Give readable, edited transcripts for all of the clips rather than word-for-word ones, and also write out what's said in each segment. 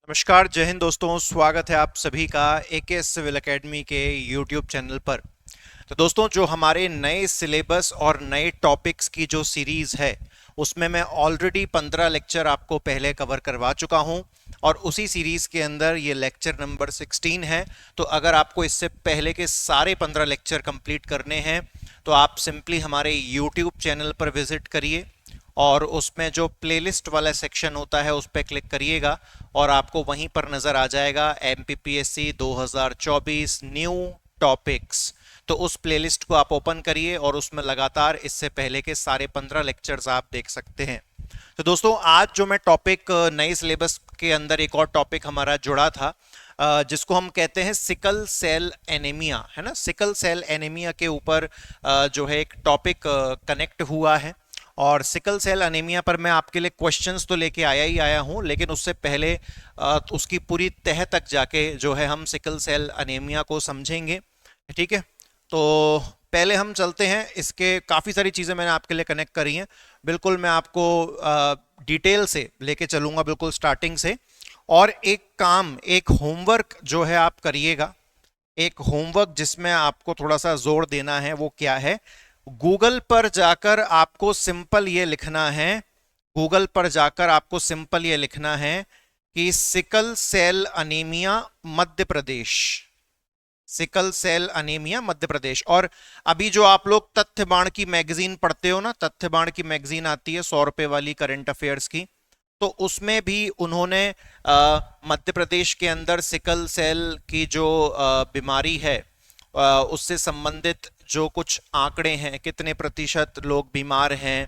नमस्कार, जय हिंद दोस्तों। स्वागत है आप सभी का एके सिविल एकेडमी के यूट्यूब चैनल पर। तो दोस्तों, जो हमारे नए सिलेबस और नए टॉपिक्स की जो सीरीज है उसमें मैं ऑलरेडी 15 लेक्चर आपको पहले कवर करवा चुका हूं और उसी सीरीज के अंदर ये लेक्चर नंबर 16 है। तो अगर आपको इससे पहले के सारे 15 लेक्चर कंप्लीट करने हैं तो आप सिंपली हमारे यूट्यूब चैनल पर विजिट करिए और उसमें जो प्लेलिस्ट वाला सेक्शन होता है उस पर क्लिक करिएगा और आपको वहीं पर नज़र आ जाएगा एमपीपीएससी 2024 न्यू टॉपिक्स। तो उस प्लेलिस्ट को आप ओपन करिए और उसमें लगातार इससे पहले के सारे 15 लेक्चर्स आप देख सकते हैं। तो दोस्तों, आज जो मैं टॉपिक नए सिलेबस के अंदर एक और टॉपिक हमारा जुड़ा था जिसको हम कहते हैं सिकल सेल एनीमिया, है ना। सिकल सेल एनीमिया के ऊपर जो है एक टॉपिक कनेक्ट हुआ है और सिकल सेल अनीमिया पर मैं आपके लिए क्वेश्चंस तो लेके आया ही आया हूं, लेकिन उससे पहले उसकी पूरी तह तक जाके जो है हम सिकल सेल अनीमिया को समझेंगे। ठीक है, तो पहले हम चलते हैं। इसके काफ़ी सारी चीज़ें मैंने आपके लिए कनेक्ट करी हैं। बिल्कुल मैं आपको डिटेल से लेके चलूँगा, बिल्कुल स्टार्टिंग से। और एक होमवर्क जो है आप करिएगा। एक होमवर्क जिसमें आपको थोड़ा सा जोर देना है, वो क्या है? गूगल पर जाकर आपको सिंपल ये लिखना है, गूगल पर जाकर आपको सिंपल ये लिखना है कि sickle cell anaemia Madhya Pradesh, sickle cell anaemia Madhya Pradesh. और अभी जो आप लोग तथ्यबाण की मैगजीन पढ़ते हो ना, तथ्यबाण की मैगजीन आती है 100 रुपए वाली करंट अफेयर्स की, तो उसमें भी उन्होंने मध्य प्रदेश के अंदर सिकल सेल की जो बीमारी है उससे संबंधित जो कुछ आंकड़े हैं, कितने प्रतिशत लोग बीमार हैं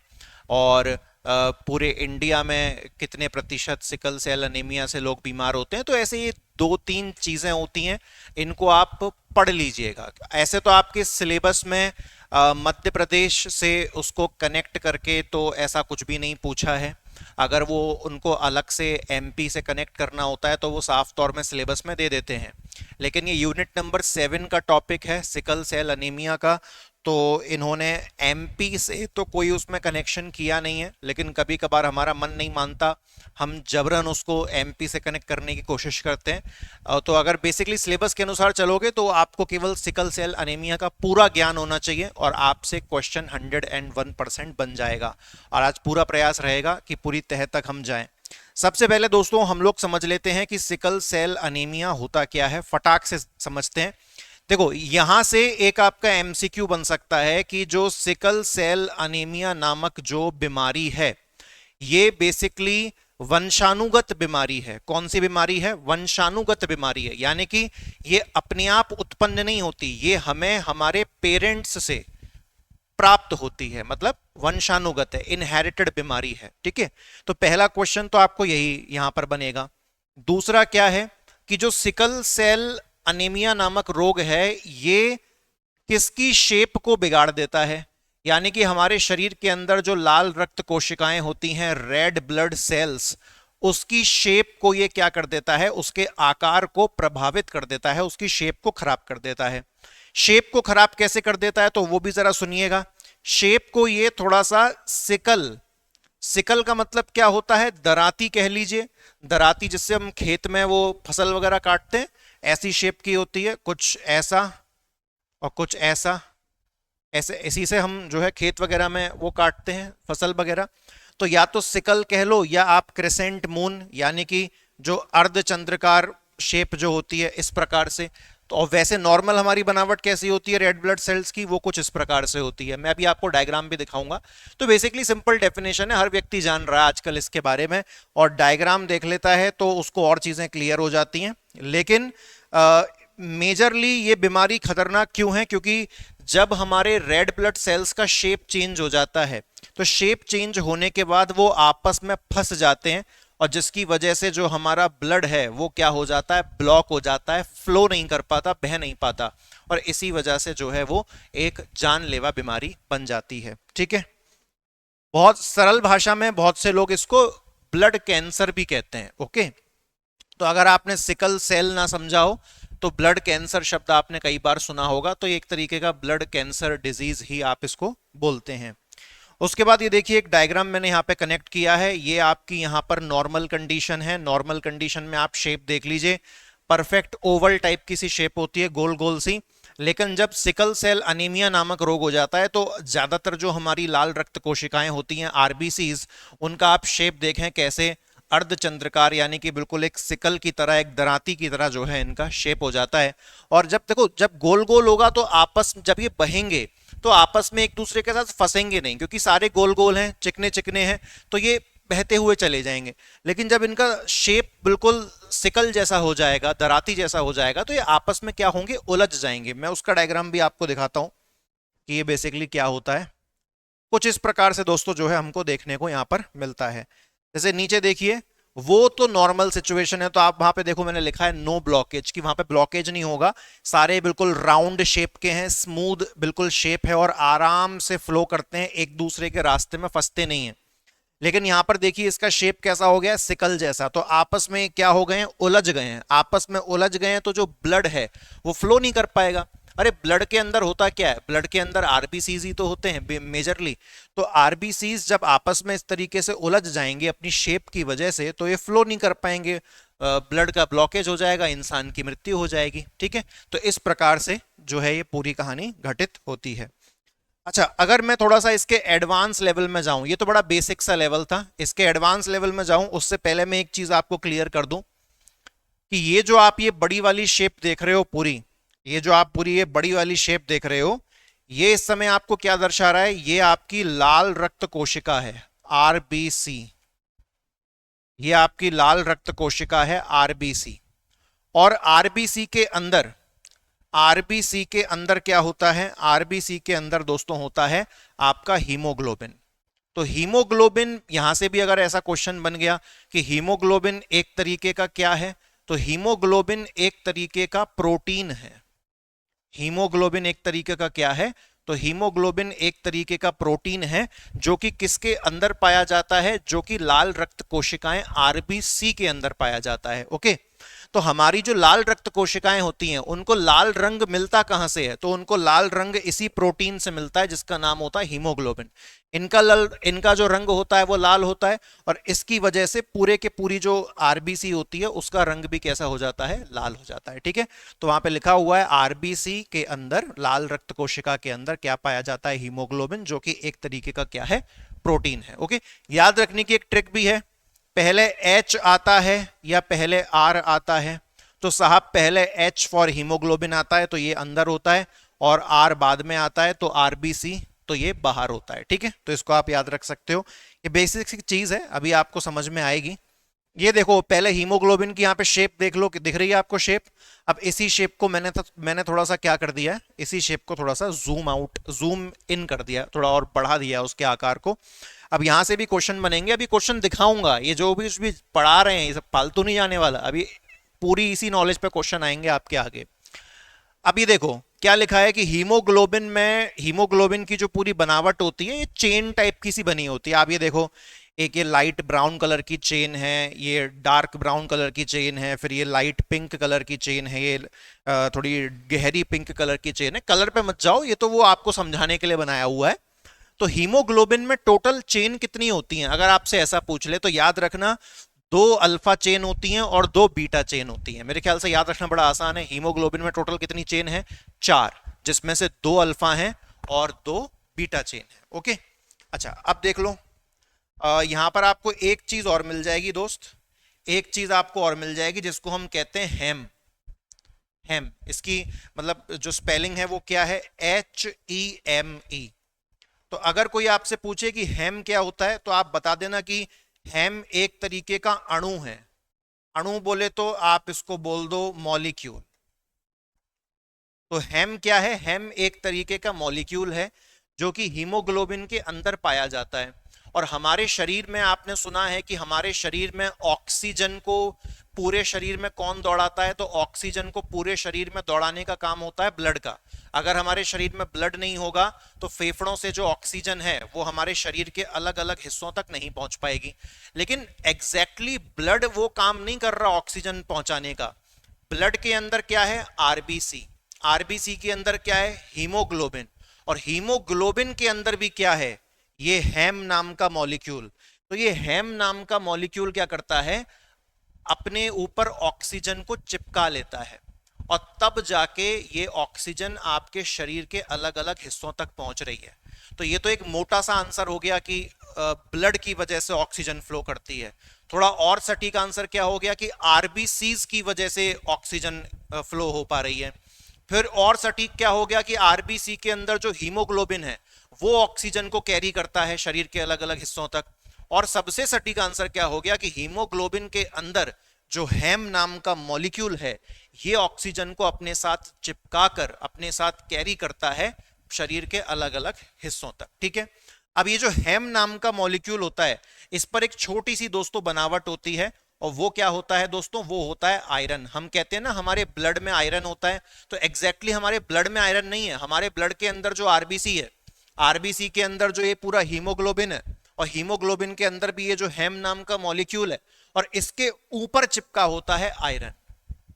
और पूरे इंडिया में कितने प्रतिशत सिकल सेल अनीमिया से लोग बीमार होते हैं, तो ऐसे ये दो तीन चीज़ें होती हैं, इनको आप पढ़ लीजिएगा। ऐसे तो आपके सिलेबस में मध्य प्रदेश से उसको कनेक्ट करके तो ऐसा कुछ भी नहीं पूछा है। अगर वो उनको अलग से एमपी से कनेक्ट करना होता है तो वो साफ तौर में सिलेबस में दे देते हैं। लेकिन ये यूनिट नंबर 7 का टॉपिक है सिकल सेल अनीमिया का, तो इन्होंने एमपी से तो कोई उसमें कनेक्शन किया नहीं है, लेकिन कभी कभार हमारा मन नहीं मानता, हम जबरन उसको एमपी से कनेक्ट करने की कोशिश करते हैं। तो अगर बेसिकली सिलेबस के अनुसार चलोगे तो आपको केवल सिकल सेल अनीमिया का पूरा ज्ञान होना चाहिए और आपसे क्वेश्चन 101% बन जाएगा। और आज पूरा प्रयास रहेगा कि पूरी तह तक हम जाएं। सबसे पहले दोस्तों हम लोग समझ लेते हैं कि सिकल सेल अनीमिया होता क्या है, फटाक से समझते हैं। देखो, यहां से एक आपका एमसीक्यू बन सकता है कि जो सिकल सेल अनीमिया नामक जो बीमारी है ये बेसिकली वंशानुगत बीमारी है। कौन सी बीमारी है? वंशानुगत बीमारी है, यानी कि ये अपने आप उत्पन्न नहीं होती, ये हमें हमारे पेरेंट्स से प्राप्त होती है, मतलब वंशानुगत है, इनहेरिटेड बीमारी है। ठीक है, तो पहला क्वेश्चन तो आपको यही यहां पर बनेगा। दूसरा क्या है कि जो सिकल सेल अनीमिया नामक रोग है ये किसकी शेप को बिगाड़ देता है, यानी कि हमारे शरीर के अंदर जो लाल रक्त कोशिकाएं होती हैं, रेड ब्लड सेल्स, उसकी शेप को ये क्या कर देता है, उसके आकार को प्रभावित कर देता है, उसकी शेप को खराब कर देता है। शेप को खराब कैसे कर देता है तो वो भी जरा सुनिएगा। शेप को ये थोड़ा सा सिकल, सिकल का मतलब क्या होता है? दराती कह लीजिए। दराती जिससे हम खेत में वो फसल वगैरह काटते हैं, ऐसी शेप की होती है, कुछ ऐसा और कुछ ऐसा, ऐसे इसी से हम जो है खेत वगैरह में वो काटते हैं फसल वगैरह। तो या तो सिकल कह लो या आप क्रेसेंट मून, यानी कि जो अर्धचंद्रकार शेप जो होती है इस प्रकार से। तो और वैसे नॉर्मल हमारी बनावट कैसी होती है रेड ब्लड सेल्स की, वो कुछ इस प्रकार से होती है। मैं अभी आपको डायग्राम भी दिखाऊंगा। तो बेसिकली सिंपल डेफिनेशन है, हर व्यक्ति जान रहा है आजकल इसके बारे में, और डायग्राम देख लेता है तो उसको और चीजें क्लियर हो जाती हैं। लेकिन मेजरली ये बीमारी खतरनाक क्यों है? क्योंकि जब हमारे रेड ब्लड सेल्स का शेप चेंज हो जाता है तो शेप चेंज होने के बाद वो आपस में फंस जाते हैं और जिसकी वजह से जो हमारा ब्लड है वो क्या हो जाता है, ब्लॉक हो जाता है, फ्लो नहीं कर पाता, बह नहीं पाता, और इसी वजह से जो है वो एक जानलेवा बीमारी बन जाती है। ठीक है, बहुत सरल भाषा में बहुत से लोग इसको ब्लड कैंसर भी कहते हैं। ओके, तो अगर आपने सिकल सेल ना समझा हो तो ब्लड कैंसर शब्द आपने कई बार सुना होगा, तो एक तरीके का ब्लड कैंसर डिजीज ही आप इसको बोलते हैं। उसके बाद ये देखिए एक डायग्राम मैंने यहाँ पे कनेक्ट किया है, ये आपकी यहाँ पर नॉर्मल कंडीशन है। नॉर्मल कंडीशन में आप शेप देख लीजिए, परफेक्ट ओवल टाइप की सी शेप होती है, गोल गोल सी। लेकिन जब सिकल सेल अनीमिया नामक रोग हो जाता है तो ज्यादातर जो हमारी लाल रक्त कोशिकाएं होती हैं, आरबीसीज, उनका आप शेप देखें कैसे, अर्धचंद्रकार, यानी कि बिल्कुल एक सिकल की तरह, एक दराती की तरह जो है इनका शेप हो जाता है। और जब देखो, जब गोल गोल होगा तो आपस, जब ये बहेंगे तो आपस में एक दूसरे के साथ फंसेंगे नहीं, क्योंकि सारे गोल गोल हैं, चिकने चिकने हैं, तो ये बहते हुए चले जाएंगे। लेकिन जब इनका शेप बिल्कुल सिकल जैसा हो जाएगा, दराती जैसा हो जाएगा, तो ये आपस में क्या होंगे, उलझ जाएंगे। मैं उसका डायग्राम भी आपको दिखाता हूं कि ये बेसिकली क्या होता है। कुछ इस प्रकार से दोस्तों जो है हमको देखने को यहां पर मिलता है। जैसे नीचे देखिए, वो तो नॉर्मल सिचुएशन है, तो आप वहां पे देखो मैंने लिखा है नो ब्लॉकेज, कि वहां पे ब्लॉकेज नहीं होगा, सारे बिल्कुल राउंड शेप के हैं, स्मूथ बिल्कुल शेप है और आराम से फ्लो करते हैं, एक दूसरे के रास्ते में फंसते नहीं है। लेकिन यहां पर देखिए इसका शेप कैसा हो गया, सिकल जैसा, तो आपस में क्या हो गए हैं, उलझ गए हैं, आपस में उलझ गए हैं, तो जो ब्लड है वो फ्लो नहीं कर पाएगा। अरे ब्लड के अंदर होता क्या है, ब्लड के अंदर आरबीसीज ही तो होते हैं मेजरली। तो आरबीसीज जब आपस में इस तरीके से उलझ जाएंगे अपनी शेप की वजह से, तो ये फ्लो नहीं कर पाएंगे, ब्लड का ब्लॉकेज हो जाएगा, इंसान की मृत्यु हो जाएगी। ठीक है, तो इस प्रकार से जो है ये पूरी कहानी घटित होती है। अच्छा, अगर मैं थोड़ा सा इसके एडवांस लेवल में जाऊं, ये तो बड़ा बेसिक सा लेवल था, इसके एडवांस लेवल में जाऊं उससे पहले मैं एक चीज आपको क्लियर कर दूं कि ये जो आप ये बड़ी वाली शेप देख रहे हो पूरी, ये जो आप पूरी ये बड़ी वाली शेप देख रहे हो, ये इस समय आपको क्या दर्शा रहा है, ये आपकी लाल रक्त कोशिका है, आरबीसी। ये आपकी लाल रक्त कोशिका है, आरबीसी। और आरबीसी के अंदर, आरबीसी के अंदर क्या होता है, आरबीसी के अंदर दोस्तों होता है आपका हीमोग्लोबिन। तो हीमोग्लोबिन, यहां से भी अगर ऐसा क्वेश्चन बन गया कि हीमोग्लोबिन एक तरीके का क्या है, तो हीमोग्लोबिन एक तरीके का प्रोटीन है। हीमोग्लोबिन एक तरीके का क्या है, तो हीमोग्लोबिन एक तरीके का प्रोटीन है, जो कि किसके अंदर पाया जाता है, जो कि लाल रक्त कोशिकाएं आरबीसी के अंदर पाया जाता है। ओके, तो हमारी जो लाल रक्त कोशिकाएं होती हैं उनको लाल रंग मिलता कहां से है, तो उनको लाल रंग इसी प्रोटीन से मिलता है जिसका नाम होता है हीमोग्लोबिन। इनका जो रंग होता है वो लाल होता है, और इसकी वजह से पूरे के पूरी जो आरबीसी होती है उसका रंग भी कैसा हो जाता है, लाल हो जाता है। ठीक है, तो वहां पे लिखा हुआ है आरबीसी के अंदर, लाल रक्त कोशिका के अंदर क्या पाया जाता है, हीमोग्लोबिन, जो कि एक तरीके का क्या है, प्रोटीन है। ओके, याद रखने की एक ट्रिक भी है, पहले H आता है या पहले R आता है, तो साहब पहले H फॉर हीमोग्लोबिन आता है तो ये अंदर होता है, और R बाद में आता है तो आरबीसी, तो ये बाहर होता है। ठीक है, तो इसको आप याद रख सकते हो, ये बेसिक सी चीज है, अभी आपको समझ में आएगी। ये देखो पहले हीमोग्लोबिन की यहाँ पे शेप देख लो, कि दिख रही है आपको शेप। अब इसी शेप को मैंने थोड़ा सा क्या कर दिया है, इसी शेप को थोड़ा सा जूम आउट, जूम इन कर दिया, थोड़ा और बढ़ा दिया उसके आकार को। अब यहां से भी क्वेश्चन बनेंगे, अभी क्वेश्चन दिखाऊंगा, ये जो भी पढ़ा रहे हैं ये सब फालतू नहीं जाने वाला, अभी पूरी इसी नॉलेज पे क्वेश्चन आएंगे आपके आगे। अब ये देखो क्या लिखा है कि हीमोग्लोबिन में, हीमोग्लोबिन की जो पूरी बनावट होती है ये चेन टाइप की सी बनी होती है। आप ये देखो, एक ये लाइट ब्राउन कलर की चेन है, ये डार्क ब्राउन कलर की चेन है, फिर ये लाइट पिंक कलर की चेन है, ये थोड़ी गहरी पिंक कलर की चेन है। कलर पे मत जाओ, ये तो वो आपको समझाने के लिए बनाया हुआ है। तो हीमोग्लोबिन में टोटल चेन कितनी होती हैं, अगर आपसे ऐसा पूछ ले तो याद रखना, 2 अल्फा चेन होती हैं और 2 बीटा चेन होती हैं। मेरे ख्याल से याद रखना बड़ा आसान है। हीमोग्लोबिन में टोटल कितनी चेन है, 4, जिसमें से 2 अल्फा हैं और 2 बीटा चेन है। ओके, अच्छा अब देख लो, यहां पर आपको एक चीज और मिल जाएगी दोस्त, एक चीज आपको और मिल जाएगी जिसको हम कहते हैं हेम। हेम, इसकी मतलब जो स्पेलिंग है वो क्या है, HEME। तो अगर कोई आपसे पूछे कि हेम क्या होता है, तो आप बता देना कि हेम एक तरीके का अणु है। अणु बोले तो आप इसको बोल दो मॉलिक्यूल। तो हेम क्या है, हेम एक तरीके का मॉलिक्यूल है जो कि हीमोग्लोबिन के अंदर पाया जाता है। और हमारे शरीर में आपने सुना है कि हमारे शरीर में ऑक्सीजन को पूरे शरीर में कौन दौड़ाता है, तो ऑक्सीजन को पूरे शरीर में दौड़ाने का काम होता है ब्लड का। अगर हमारे शरीर में ब्लड नहीं होगा तो फेफड़ों से जो ऑक्सीजन है वो हमारे शरीर के अलग अलग हिस्सों तक नहीं पहुंच पाएगी। लेकिन एग्जैक्टली ब्लड वो काम नहीं कर रहा ऑक्सीजन पहुंचाने का। ब्लड के अंदर क्या है, आरबीसी, आरबीसी के अंदर क्या है, हीमोग्लोबिन, और हीमोग्लोबिन के अंदर भी क्या है, ये हैम नाम का मॉलिक्यूल। तो ये हैम नाम का मॉलिक्यूल क्या करता है, अपने ऊपर ऑक्सीजन को चिपका लेता है और तब जाके ये ऑक्सीजन आपके शरीर के अलग अलग हिस्सों तक पहुंच रही है। तो ये तो एक मोटा सा आंसर हो गया कि ब्लड की वजह से ऑक्सीजन फ्लो करती है। थोड़ा और सटीक आंसर क्या हो गया कि आरबीसीज की वजह से ऑक्सीजन फ्लो हो पा रही है। फिर और सटीक क्या हो गया कि आरबीसी के अंदर जो हीमोग्लोबिन है वो ऑक्सीजन को कैरी करता है शरीर के अलग अलग हिस्सों तक। और सबसे सटीक आंसर क्या हो गया कि हीमोग्लोबिन के अंदर जो हैम नाम का मॉलिक्यूल है ये ऑक्सीजन को अपने साथ चिपका कर अपने साथ कैरी करता है शरीर के अलग अलग हिस्सों तक। ठीक है, अब ये जो हैम नाम का मॉलिक्यूल होता है इस पर एक छोटी सी दोस्तों बनावट होती है, और वो क्या होता है दोस्तों, वो होता है आयरन। हम कहते हैं ना हमारे ब्लड में आयरन होता है, तो एग्जैक्टली हमारे ब्लड में आयरन नहीं है, हमारे ब्लड के अंदर जो आरबीसी है, आरबीसी के अंदर जो ये पूरा हीमोग्लोबिन है, और हीमोग्लोबिन के अंदर भी ये जो हैम नाम का मॉलिक्यूल है, और इसके ऊपर चिपका होता है आयरन।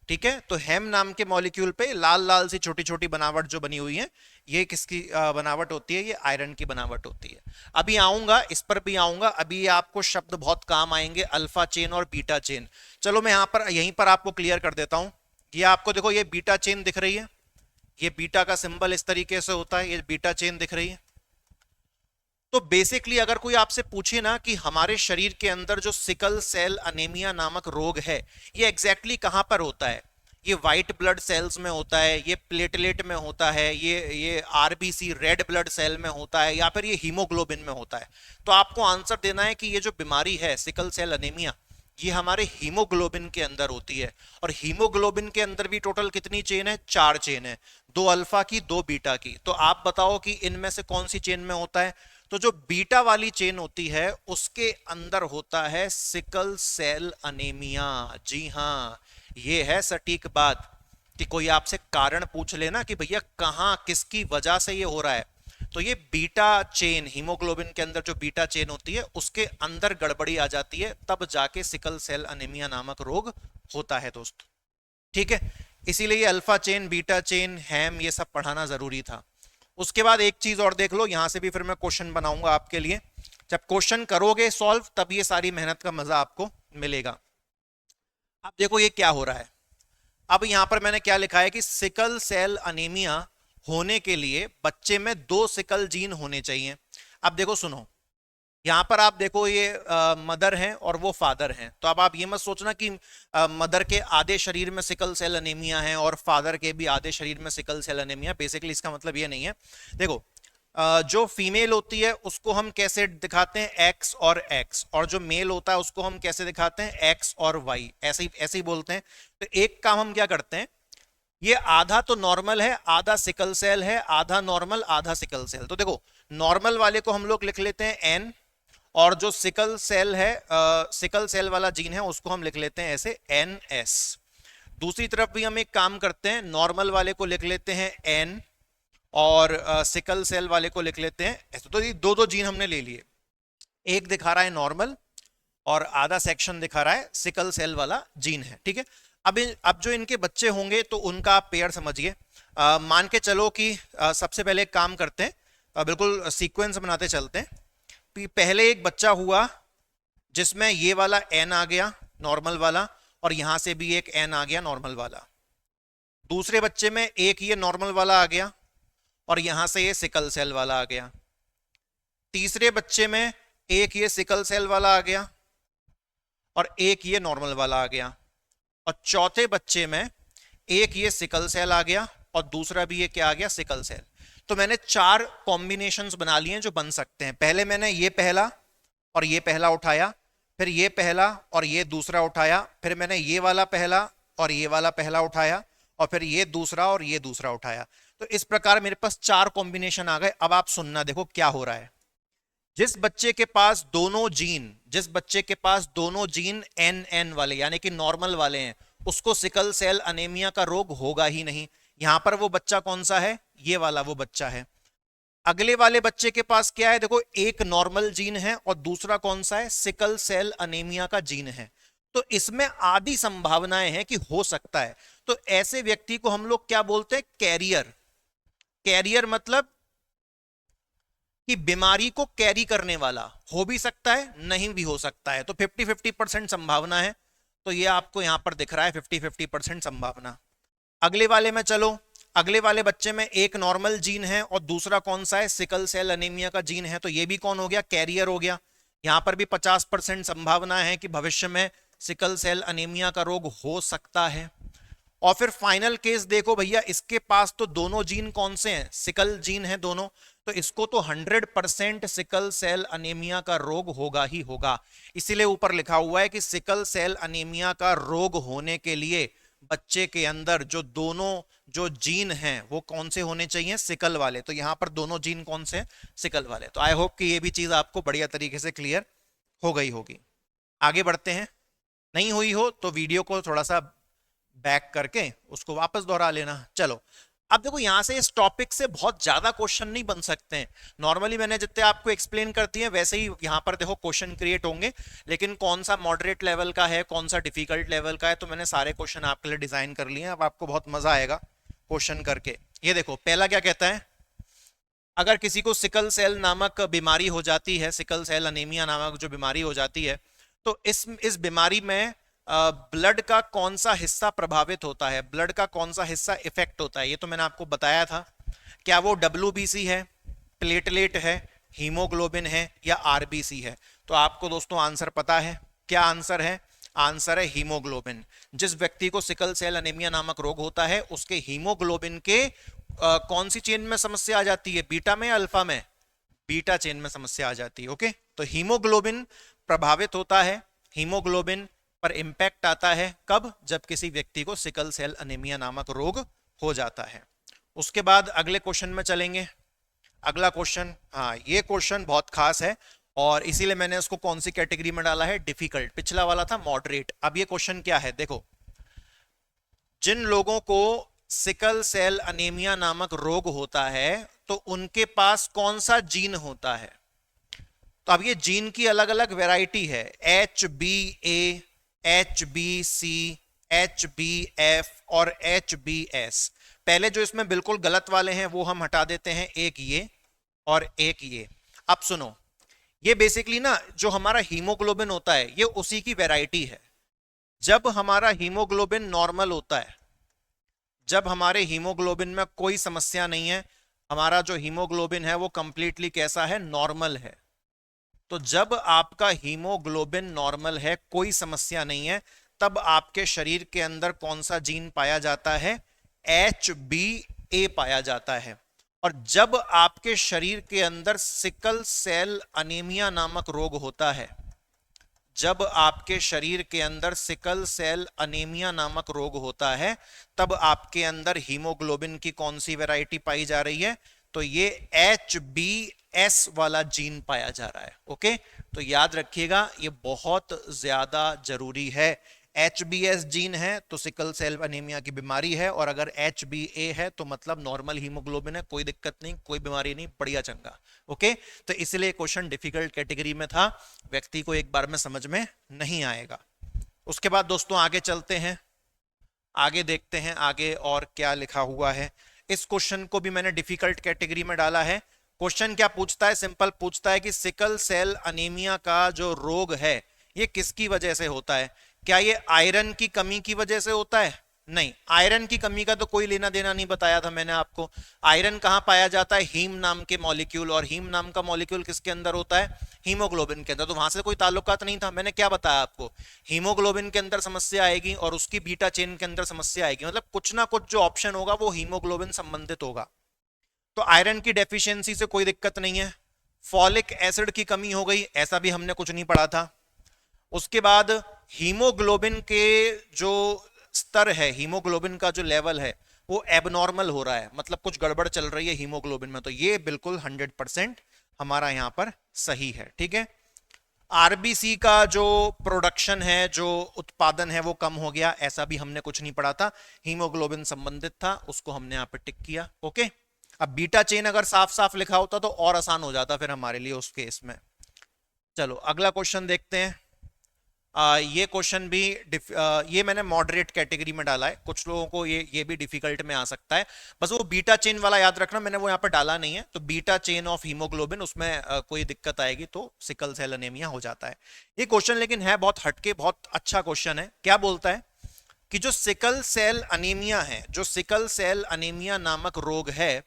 ठीक है, तो हैम नाम के मॉलिक्यूल पे लाल लाल सी छोटी छोटी बनावट जो बनी हुई है ये किसकी बनावट होती है, ये आयरन की बनावट होती है। अभी आऊंगा इस पर भी आऊंगा, अभी ये आपको शब्द बहुत काम आएंगे, अल्फा चेन और बीटा चेन। चलो मैं यहां पर यहीं पर आपको क्लियर कर देता हूं। ये आपको देखो ये बीटा चेन दिख रही है, ये बीटा का सिंबल इस तरीके से होता है, ये बीटा चेन दिख रही है। तो बेसिकली अगर कोई आपसे पूछे ना कि हमारे शरीर के अंदर जो सिकल सेल अनेमिया नामक रोग है ये एग्जैक्टली कहां पर होता है, ये व्हाइट ब्लड सेल्स में होता है, ये प्लेटलेट में होता है, ये आरबीसी रेड ब्लड सेल में होता है, या फिर ये हीमोग्लोबिन में होता है, तो आपको आंसर देना है कि ये जो बीमारी है सिकल सेल अनेमिया ये हमारे हीमोग्लोबिन के अंदर होती है। और हीमोग्लोबिन के अंदर भी टोटल कितनी चेन है, 4 चेन है, 2 अल्फा की 2 बीटा की। तो आप बताओ कि इनमें से कौन सी चेन में होता है। तो जो बीटा वाली चेन होती है उसके अंदर होता है सिकल सेल अनेमिया। जी हाँ, ये है सटीक बात कि कोई आपसे कारण पूछ लेना कि भैया कहां किसकी वजह से ये हो रहा है, तो ये बीटा चेन, हीमोग्लोबिन के अंदर जो बीटा चेन होती है उसके अंदर गड़बड़ी आ जाती है, तब जाके सिकल सेल अनेमिया नामक रोग होता है दोस्तों। ठीक है, इसीलिए ये अल्फा चेन, बीटा चेन, हैम ये सब पढ़ाना जरूरी था। उसके बाद एक चीज और देख लो, यहां से भी फिर मैं क्वेश्चन बनाऊंगा आपके लिए। जब क्वेश्चन करोगे सॉल्व तब ये सारी मेहनत का मजा आपको मिलेगा। अब देखो ये क्या हो रहा है, अब यहां पर मैंने क्या लिखा है कि सिकल सेल अनीमिया होने के लिए बच्चे में 2 सिकल जीन होने चाहिए। अब देखो सुनो, यहां पर आप देखो ये मदर हैं और वो फादर हैं, तो अब आप ये मत सोचना कि मदर के आधे शरीर में सिकल सेल अनीमिया है और फादर के भी आधे शरीर में सिकल सेल अनीमिया। बेसिकली इसका मतलब ये नहीं है। देखो जो फीमेल होती है उसको हम कैसे दिखाते हैं, एक्स और एक्स, और जो मेल होता है उसको हम कैसे दिखाते हैं, एक्स और वाई, ऐसे ही बोलते हैं। तो एक काम हम क्या करते हैं, ये आधा तो नॉर्मल है आधा सिकल सेल है, आधा नॉर्मल आधा सिकल सेल। तो देखो नॉर्मल वाले को हम लोग लिख लेते हैं एन, और जो सिकल सेल है सिकल सेल वाला जीन है उसको हम लिख लेते हैं ऐसे एन एस। दूसरी तरफ भी हम एक काम करते हैं, नॉर्मल वाले को लिख लेते हैं एन, और सिकल सेल वाले को लिख लेते हैं ऐसे। तो ये दो दो जीन हमने ले लिए, एक दिखा रहा है नॉर्मल और आधा सेक्शन दिखा रहा है सिकल सेल वाला जीन है। ठीक है, अब जो इनके बच्चे होंगे तो उनका आप पेयर समझिए। मान के चलो कि सबसे पहले एक काम करते हैं, बिल्कुल सीक्वेंस बनाते चलते हैं। पहले एक बच्चा हुआ जिसमें ये वाला एन आ गया नॉर्मल वाला, और यहां से भी एक एन आ गया नॉर्मल वाला। दूसरे बच्चे में एक ये नॉर्मल वाला आ गया और यहां से ये सिकल सेल वाला आ गया। तीसरे बच्चे में एक ये सिकल सेल वाला आ गया और एक ये नॉर्मल वाला आ गया। और चौथे बच्चे में एक ये सिकल सेल आ गया और दूसरा भी ये क्या आ गया, सिकल सेल। तो मैंने 4 कॉम्बिनेशंस बना लिए जो बन सकते हैं। पहले मैंने ये पहला और ये पहला उठाया, फिर ये पहला और ये दूसरा उठाया, फिर मैंने ये वाला पहला और ये वाला पहला उठाया, और फिर ये दूसरा और ये दूसरा उठाया। तो इस प्रकार मेरे पास 4 कॉम्बिनेशन आ गए। अब आप सुनना, देखो क्या हो रहा है। जिस बच्चे के पास दोनों जीन एन एन वाले यानी कि नॉर्मल वाले हैं उसको सिकल सेल अनेमिया का रोग होगा ही नहीं। यहां पर वो बच्चा कौन सा है, ये वाला वो बच्चा है। अगले वाले बच्चे के पास क्या है, देखो एक नॉर्मल जीन है और दूसरा कौन सा है, सिकल सेल अनेमिया का जीन है। तो इसमें आधी संभावनाएं हैं कि हो सकता है। तो ऐसे व्यक्ति को हम लोग क्या बोलते हैं, कैरियर। कैरियर मतलब कि बीमारी को कैरी करने वाला हो भी सकता है, नहीं भी हो सकता है, तो 50-50% संभावना है। तो ये आपको यहां पर दिख रहा है 50-50% संभावना। अगले वाले में चलो, अगले वाले बच्चे में एक नॉर्मल जीन है और दूसरा कौन सा है, सिकल सेल अनीमिया का जीन है, तो ये भी कौन हो गया, कैरियर हो गया। यहां पर भी 50% संभावना है कि भविष्य में सिकल सेल अनीमिया का रोग हो सकता है। और फिर फाइनल केस देखो भैया, इसके पास तो दोनों जीन कौन से हैं, सिकल जीन है दोनों, तो इसको तो 100% सिकल सेल अनीमिया का रोग होगा ही होगा। इसीलिए ऊपर लिखा हुआ है कि सिकल सेल अनीमिया का रोग होने के लिए बच्चे के अंदर जो दोनों जो जीन हैं वो कौन से होने चाहिए, सिकल वाले। तो यहां पर दोनों जीन कौन से हैं, सिकल वाले। तो आई होप कि ये भी चीज आपको बढ़िया तरीके से क्लियर हो गई होगी। आगे बढ़ते हैं, नहीं हुई हो तो वीडियो को थोड़ा सा बैक करके उसको वापस दोहरा लेना। चलो अब देखो, यहां से इस टॉपिक से बहुत ज्यादा क्वेश्चन नहीं बन सकते हैं। नॉर्मली मैंने जितने आपको एक्सप्लेन करती है वैसे ही यहां पर देखो क्वेश्चन क्रिएट होंगे, लेकिन कौन सा मॉडरेट लेवल का है, कौन सा डिफिकल्ट लेवल का है, तो मैंने सारे क्वेश्चन आपके लिए डिजाइन कर लिए हैं। अब आपको बहुत मजा आएगा क्वेश्चन करके। ये देखो पहला क्या कहता है, अगर किसी को सिकल सेल नामक बीमारी हो जाती है, सिकल सेल अनीमिया नामक जो बीमारी हो जाती है, तो इस बीमारी में ब्लड का कौन सा हिस्सा प्रभावित होता है, ब्लड का कौन सा हिस्सा इफेक्ट होता है। ये तो मैंने आपको बताया था। क्या वो WBC है, प्लेटलेट है, हीमोग्लोबिन है, या RBC है। तो आपको दोस्तों आंसर पता है, क्या आंसर है, आंसर है हीमोग्लोबिन। जिस व्यक्ति को सिकल सेल अनीमिया नामक रोग होता है उसके हीमोग्लोबिन के कौन सी चेन में समस्या आ जाती है, बीटा में या अल्फा में, बीटा चेन में समस्या आ जाती है। ओके, तो हीमोग्लोबिन प्रभावित होता है, हीमोग्लोबिन पर इंपैक्ट आता है कब, जब किसी व्यक्ति को सिकल सेल अनीमिया नामक रोग हो जाता है। उसके बाद अगले क्वेश्चन में चलेंगे। अगला क्वेश्चन, हाँ ये क्वेश्चन बहुत खास है और इसीलिए मैंने उसको कौन सी कैटेगरी में डाला है, डिफिकल्ट। पिछला वाला था मॉडरेट। अब ये क्वेश्चन क्या है, देखो, जिन लोगों को सिकल सेल अनीमिया नामक रोग होता है तो उनके पास कौन सा जीन होता है। तो अब ये जीन की अलग अलग वैरायटी है, HbA, HbC, HbF और HbS। पहले जो इसमें बिल्कुल गलत वाले हैं वो हम हटा देते हैं, एक ये और एक ये। अब सुनो, ये बेसिकली ना जो हमारा हीमोग्लोबिन होता है ये उसी की वैरायटी है। जब हमारा हीमोग्लोबिन नॉर्मल होता है, जब हमारे हीमोग्लोबिन में कोई समस्या नहीं है, हमारा जो हीमोग्लोबिन है वो कंप्लीटली कैसा है, नॉर्मल है। तो जब आपका हीमोग्लोबिन नॉर्मल है, कोई समस्या नहीं है, तब आपके शरीर के अंदर कौन सा जीन पाया जाता है, HbA पाया जाता है। और जब आपके शरीर के अंदर सिकल सेल अनीमिया नामक रोग होता है, जब आपके शरीर के अंदर सिकल सेल अनीमिया नामक रोग होता है, तब आपके अंदर हीमोग्लोबिन की कौन सी वैरायटी पाई जा रही है, तो ये HbS वाला जीन पाया जा रहा है। ओके, तो याद रखिएगा ये बहुत ज्यादा जरूरी है। HbS जीन है तो सिकल सेल अनीमिया की बीमारी है, और अगर HbA है तो मतलब नॉर्मल हीमोग्लोबिन है, कोई दिक्कत नहीं, कोई बीमारी नहीं, बढ़िया चंगा। ओके, तो इसलिए क्वेश्चन डिफिकल्ट कैटेगरी में था, व्यक्ति को एक बार में समझ में नहीं आएगा। उसके बाद दोस्तों आगे चलते हैं, आगे देखते हैं आगे और क्या लिखा हुआ है। इस क्वेश्चन को भी मैंने डिफिकल्ट कैटेगरी में डाला है। क्वेश्चन क्या पूछता है, सिंपल पूछता है कि सिकल सेल अनीमिया का जो रोग है ये किसकी वजह से होता है। क्या ये आयरन की कमी की वजह से होता है, नहीं, आयरन की कमी का तो कोई लेना देना नहीं बताया था मैंने आपको। आयरन कहां पाया जाता है, हीम नाम के मॉलिक्यूल, और हीम नाम का मॉलिक्यूल किसके अंदर होता है, हीमोग्लोबिन के अंदर, तो वहां से कोई ताल्लुकात नहीं था। मैंने क्या बताया आपको, हीमोग्लोबिन के अंदर समस्या आएगी और उसकी बीटा चेन के अंदर समस्या आएगी, मतलब कुछ ना कुछ जो ऑप्शन होगा वो हीमोग्लोबिन संबंधित होगा। तो आयरन की डेफिशिएंसी से कोई दिक्कत नहीं है। फॉलिक एसिड की कमी हो गई, ऐसा भी हमने कुछ नहीं पढ़ा था। उसके बाद हीमोग्लोबिन के जो स्तर है, हीमोग्लोबिन का जो लेवल है वो एबनॉर्मल हो रहा है, मतलब कुछ गड़बड़ चल रही है हीमोग्लोबिन में, तो ये बिल्कुल 100% हमारा यहां पर सही है। ठीक है, आरबीसी का जो प्रोडक्शन है, जो उत्पादन है वो कम हो गया, ऐसा भी हमने कुछ नहीं पढ़ा था, हीमोग्लोबिन संबंधित था, उसको हमने यहां पर टिक किया। ओके, अब बीटा चेन अगर साफ साफ लिखा होता तो और आसान हो जाता फिर हमारे लिए उस केस में। चलो अगला क्वेश्चन देखते हैं। ये क्वेश्चन भी ये मैंने मॉडरेट कैटेगरी में डाला है, कुछ लोगों को ये भी डिफिकल्ट में आ सकता है। बस वो बीटा चेन वाला याद रखना, मैंने वो यहाँ पर डाला नहीं है। तो बीटा चेन ऑफ हीमोग्लोबिन, उसमें कोई दिक्कत आएगी तो सिकल सेल अनेमिया हो जाता है। ये क्वेश्चन लेकिन है बहुत हटके, बहुत अच्छा क्वेश्चन है। क्या बोलता है कि जो सिकल सेल अनीमिया है, जो सिकल सेल अनीमिया नामक रोग है,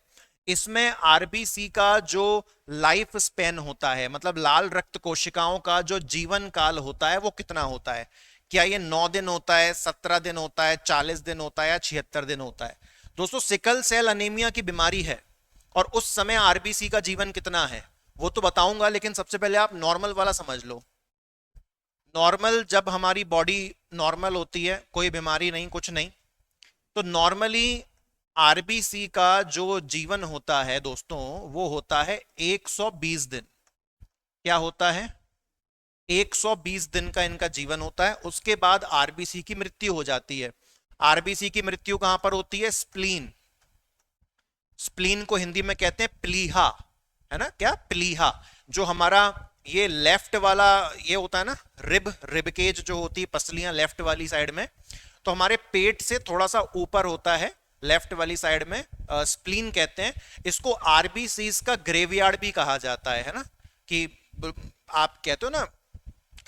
इसमें आरबीसी का जो लाइफ स्पेन होता है, मतलब लाल रक्त कोशिकाओं का जो जीवन काल होता है, वो कितना होता है? क्या ये 9 दिन होता है, 17 दिन होता है, 40 दिन होता है, या 76 दिन होता है? दोस्तों, सिकल सेल अनीमिया की बीमारी है और उस समय आरबीसी का जीवन कितना है वो तो बताऊंगा, लेकिन सबसे पहले आप नॉर्मल वाला समझ लो। नॉर्मल, जब हमारी बॉडी नॉर्मल होती है, कोई बीमारी नहीं, कुछ नहीं, तो नॉर्मली आरबीसी का जो जीवन होता है दोस्तों, वो होता है 120 दिन। क्या होता है? 120 दिन का इनका जीवन होता है। उसके बाद आरबीसी की मृत्यु हो जाती है। आरबीसी की मृत्यु कहां पर होती है? स्प्लीन। स्प्लीन को हिंदी में कहते हैं प्लीहा, है ना? क्या? प्लीहा। जो हमारा ये लेफ्ट वाला ये होता है ना, रिब केज जो होती है, पसलियां लेफ्ट वाली साइड में, तो हमारे पेट से थोड़ा सा ऊपर होता है लेफ्ट वाली साइड में, स्प्लीन कहते हैं इसको। आरबीसीज का ग्रेवयार्ड भी कहा जाता है ना, कि आप कहते हो ना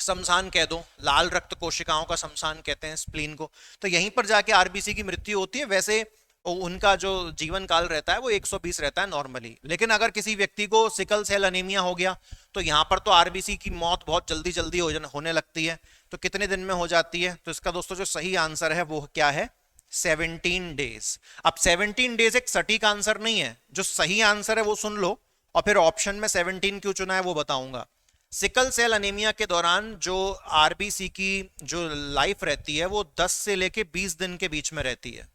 शमशान कह दो, लाल रक्त कोशिकाओं का शमशान कहते हैं स्प्लीन को। तो यहीं पर जाके आरबीसी की मृत्यु होती है। वैसे उनका जो जीवन काल रहता है वो 120 रहता है नॉर्मली। लेकिन अगर किसी व्यक्ति को सिकल सेल अनीमिया हो गया तो यहाँ पर तो आरबीसी की मौत बहुत जल्दी जल्दी होने लगती है। तो कितने दिन में हो जाती है? तो इसका दोस्तों जो सही आंसर है वो क्या है? 17 डेज। अब 17 डेज एक सटीक आंसर नहीं है, जो सही आंसर है वो सुन लो और फिर ऑप्शन में 17 क्यों चुना है वो बताऊंगा। सिकल सेल अनीमिया के दौरान जो आरबीसी की जो लाइफ रहती है वो 10 से लेके 20 दिन के बीच में रहती है।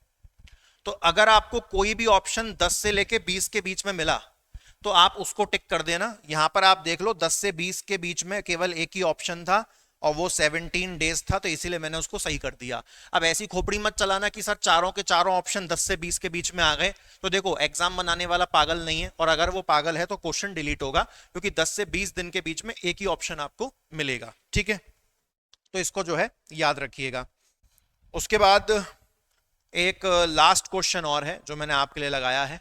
तो अगर आपको कोई भी ऑप्शन 10 से लेके 20 के बीच में मिला तो आप उसको टिक कर देना। यहां पर आप देख लो 10 से 20 के बीच में केवल एक ही ऑप्शन था और वो 17 डेज था, तो इसीलिए मैंने उसको सही कर दिया। अब ऐसी खोपड़ी मत चलाना कि सर चारों के चारों ऑप्शन 10 से 20 के बीच में आ गए। तो देखो, एग्जाम बनाने वाला पागल नहीं है, और अगर वो पागल है तो क्वेश्चन डिलीट होगा, क्योंकि 10 से 20 दिन के बीच में एक ही ऑप्शन आपको मिलेगा। ठीक है, तो इसको जो है याद रखिएगा। उसके बाद एक लास्ट क्वेश्चन और है जो मैंने आपके लिए लगाया है।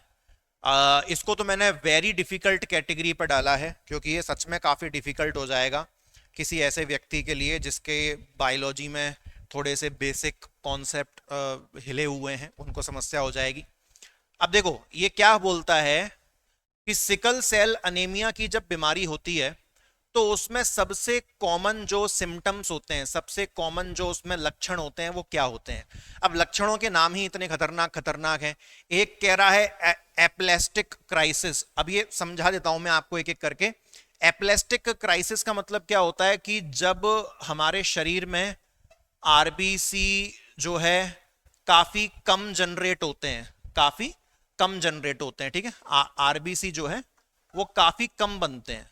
इसको तो मैंने वेरी डिफिकल्ट कैटेगरी पर डाला है, क्योंकि ये सच में काफ़ी डिफिकल्ट हो जाएगा किसी ऐसे व्यक्ति के लिए जिसके बायोलॉजी में थोड़े से बेसिक कॉन्सेप्ट हिले हुए हैं, उनको समस्या हो जाएगी। अब देखो, ये क्या बोलता है कि सिकल सेल अनीमिया की जब बीमारी होती है तो उसमें सबसे कॉमन जो सिम्टम्स होते हैं, सबसे कॉमन जो उसमें लक्षण होते हैं, वो क्या होते हैं? अब लक्षणों के नाम ही इतने खतरनाक खतरनाक हैं। एक कह रहा है एप्लेस्टिक क्राइसिस। अब ये समझा देता हूं मैं आपको एक एक करके। एप्लेस्टिक क्राइसिस का मतलब क्या होता है कि जब हमारे शरीर में आरबीसी जो है काफी कम जनरेट होते हैं, काफी कम जनरेट होते हैं। ठीक है, आरबीसी जो है वो काफी कम बनते हैं।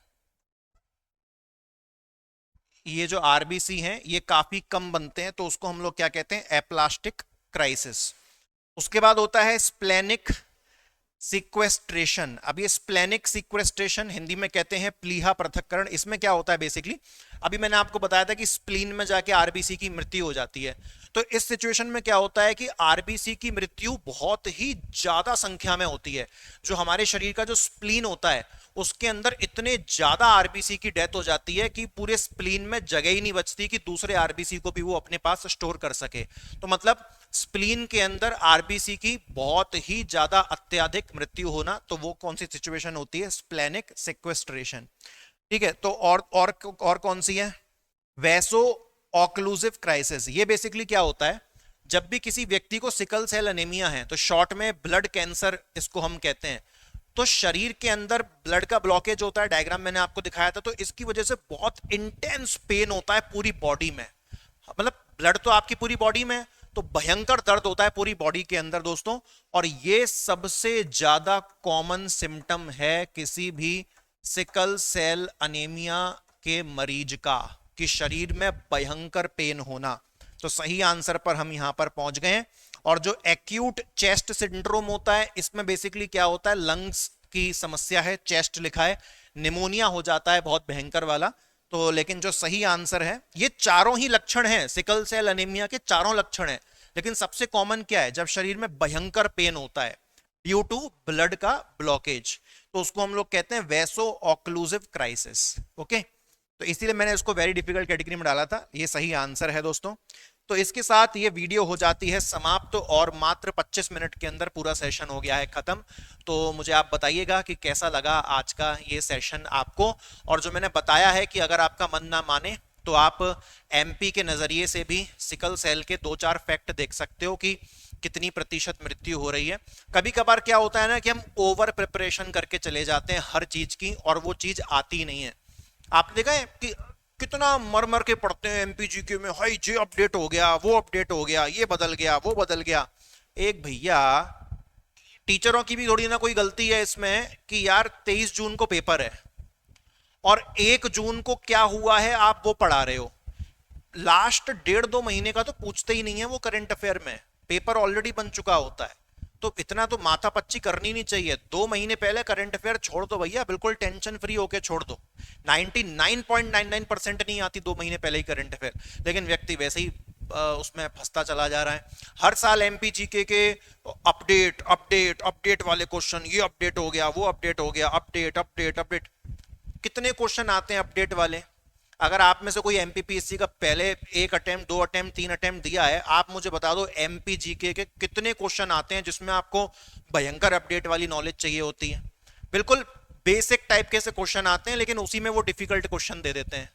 ये जो आरबीसी हैं ये काफी कम बनते हैं, तो उसको हम लोग क्या कहते हैं? Aplastic crisis. उसके बाद होता है स्प्लेनिक सिक्वेस्ट्रेशन। अब ये स्प्लेनिक सिक्वेस्ट्रेशन हिंदी में कहते हैं प्लीहा पृथक्करण। इसमें क्या होता है बेसिकली, अभी मैंने आपको बताया था कि स्प्लीन में जाके आरबीसी की मृत्यु हो जाती है। तो इस सिचुएशन में क्या होता है कि आरबीसी की मृत्यु बहुत ही ज्यादा संख्या में होती है। जो हमारे शरीर का जो स्प्लीन होता है उसके अंदर इतने ज्यादा आरबीसी की डेथ हो जाती है कि पूरे स्प्लीन में जगह ही नहीं बचती कि दूसरे आरबीसी को भी वो अपने पास स्टोर कर सके। तो मतलब स्प्लीन के अंदर आरबीसी की बहुत ही ज्यादा अत्यधिक मृत्यु होना, तो वो कौन सी सिचुएशन होती है? Splenic sequestration. ठीक है, तो और कौन सी है? Vaso occlusive crisis. ये बेसिकली क्या होता है, जब भी किसी व्यक्ति को सिकल सेल अनीमिया है, तो शॉर्ट में ब्लड कैंसर इसको हम कहते हैं, तो शरीर के अंदर ब्लड का ब्लॉकेज होता है। डायग्राम मैंने आपको दिखाया था। तो इसकी वजह से बहुत इंटेंस पेन होता है पूरी बॉडी में। मतलब ब्लड तो आपकी पूरी बॉडी में, तो भयंकर दर्द होता है पूरी बॉडी के अंदर दोस्तों। और ये सबसे ज्यादा कॉमन सिम्टम है किसी भी सिकल सेल अनीमिया के मरीज का, कि शरीर में भयंकर पेन होना। तो सही आंसर पर हम यहां पर पहुंच गए। और जो एक्यूट चेस्ट सिंड्रोम होता है, इसमें बेसिकली क्या होता है? लंग्स की समस्या है, चेस्ट लिखा है, निमोनिया हो जाता है बहुत भयंकर वाला। तो लेकिन जो सही आंसर है, ये चारों ही लक्षण हैं सिकल सेल एनीमिया के, चारों लक्षण हैं, लेकिन सबसे कॉमन क्या है, जब शरीर में भयंकर पेन होता है ड्यू टू ब्लड का ब्लॉकेज, तो उसको हम लोग कहते हैं वैसो ऑक्लूसिव क्राइसिस। ओके, तो इसीलिए मैंने इसको वेरी डिफिकल्ट कैटेगरी में डाला था, ये सही आंसर है दोस्तों। तो इसके साथ ये वीडियो हो जाती है समाप्त, और मात्र 25 मिनट के अंदर पूरा सेशन हो गया है खत्म। तो मुझे आप बताइएगा कि कैसा लगा आज का ये सेशन आपको, और जो मैंने बताया है कि अगर आपका मन ना माने तो आप एमपी के नजरिए से भी सिकल सेल के 2-4 फैक्ट देख सकते हो कि कितनी प्रतिशत मृत्यु हो रही है। कभी कभार क्या होता है ना कि हम ओवर प्रिपरेशन करके चले जाते हैं हर चीज की, और वो चीज आती नहीं है। आपने देखा है कि कितना मर मर के पढ़ते हैं एमपीजीके में, हाई जे अपडेट हो गया, वो अपडेट हो गया, ये बदल गया, वो बदल गया। एक भैया टीचरों की भी थोड़ी ना कोई गलती है इसमें कि यार 23 जून को पेपर है और 1 जून को क्या हुआ है आप वो पढ़ा रहे हो। लास्ट 1.5-2 महीने का तो पूछते ही नहीं है वो करंट अफेयर में, पेपर ऑलरेडी बन चुका होता है। तो इतना तो माथा पच्ची करनी नहीं चाहिए। 2 महीने पहले करंट अफेयर छोड़ दो भैया, बिल्कुल टेंशन फ्री होके छोड़ दो। 99.99% नहीं आती 2 महीने पहले ही करंट अफेयर, लेकिन व्यक्ति वैसे ही उसमें फंसता चला जा रहा है। हर साल एमपीजीके के अपडेट अपडेट अपडेट वाले क्वेश्चन, ये अपडेट हो गया, वो अपडेट हो गया, अपडेट अपडेट अपडेट। कितने क्वेश्चन आते हैं अपडेट वाले? अगर आप में से कोई एमपीपीएससी का पहले 1 अटेम्प्ट, 2 अटेम्प्ट, 3 अटेम्प्ट दिया है, आप मुझे बता दो एमपीजीके के कितने क्वेश्चन आते हैं जिसमें आपको भयंकर अपडेट वाली नॉलेज चाहिए होती है। बिल्कुल बेसिक टाइप के से क्वेश्चन आते हैं, लेकिन उसी में वो डिफिकल्ट क्वेश्चन दे देते हैं।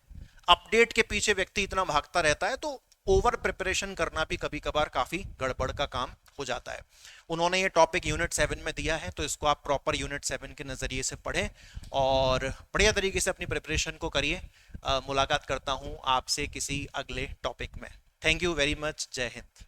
अपडेट के पीछे व्यक्ति इतना भागता रहता है, तो ओवर प्रिपरेशन करना भी कभी कभार काफी गड़बड़ का काम हो जाता है। उन्होंने ये टॉपिक यूनिट 7 में दिया है, तो इसको आप प्रॉपर यूनिट 7 के नजरिए से पढ़ें और बढ़िया तरीके से अपनी प्रिपरेशन को करिए। मुलाकात करता हूं आपसे किसी अगले टॉपिक में। Thank you very much. जय हिंद।